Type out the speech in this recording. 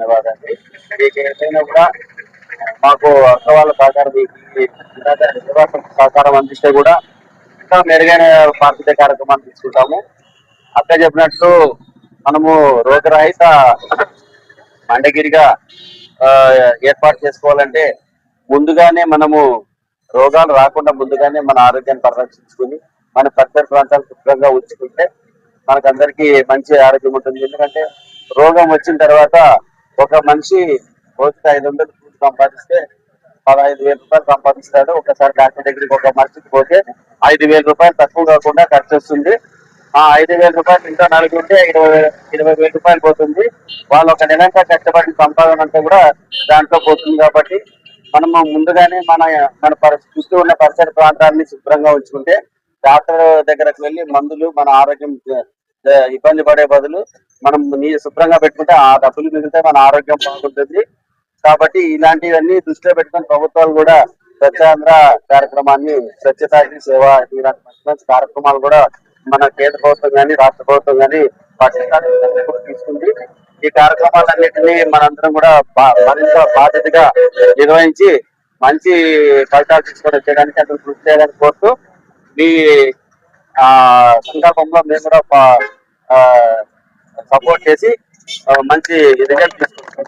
ధన్యవాదాలు. మీకు ఏదైనా కూడా మాకు అక్క వాళ్ళ సహకారం సహకారం అందిస్తే కూడా ఇంకా మెరుగైన పారిశుద్ధ్య కార్యక్రమాలు తీసుకుంటాము. అక్క చెప్పినట్లు మనము రోగరహిత మండగిరిగా ఏర్పాటు చేసుకోవాలంటే ముందుగానే మనము రోగాలు రాకుండా ముందుగానే మన ఆరోగ్యాన్ని పరిరక్షించుకుని మన పరిసర ప్రాంతాలు శుభ్రంగా ఉంచుకుంటే మనకందరికీ మంచి ఆరోగ్యం ఉంటుంది. ఎందుకంటే రోగం వచ్చిన తర్వాత ఒక మనిషి రోజుకి 500 సంపాదిస్తే 15,000 రూపాయలు సంపాదిస్తాడు. ఒకసారి డాక్టర్ దగ్గరికి ఒక మనిషికి పోతే 5,000 రూపాయలు తక్కువ కాకుండా ఖర్చు వస్తుంది. ఆ 5,000 రూపాయలు ఇంట్లో నలుగురు ఉంటే 20,000 రూపాయలు పోతుంది. వాళ్ళు ఒక నెలంతా కష్టపడిన సంపాదన అంతా కూడా దాంట్లో పోతుంది. కాబట్టి మనము ముందుగానే మన చుట్టూ ఉన్న పరిసర ప్రాంతాన్ని శుభ్రంగా ఉంచుకుంటే డాక్టర్ దగ్గరకు వెళ్ళి మందులు మన ఆరోగ్యం ఇబ్బంది పడే బదులు మనం శుభ్రంగా పెట్టుకుంటే ఆ డబ్బులు మిగిలితే మన ఆరోగ్యం బాగుంటుంది. కాబట్టి ఇలాంటివన్నీ దృష్టిలో పెట్టుకుని ప్రభుత్వాలు కూడా స్వచ్ఛాంధ్ర కార్యక్రమాన్ని స్వచ్ఛతా సేవ ఇలాంటి మంచి మంచి కార్యక్రమాలు కూడా మన కేంద్ర ప్రభుత్వం కానీ రాష్ట్ర ప్రభుత్వం కానీ తీసుకుంది. ఈ కార్యక్రమాలన్నింటినీ మనందరం కూడా మరింత బాధ్యతగా నిర్వహించి మంచి ఫలితాలు తీసుకొని వచ్చేయడానికి అతను కృషి చేయడానికి కోరుతూ మీ సంకల్పంలో మేము కూడా సపోర్ట్ చేసి మంచి రిజల్ట్ తీసుకుంటాం.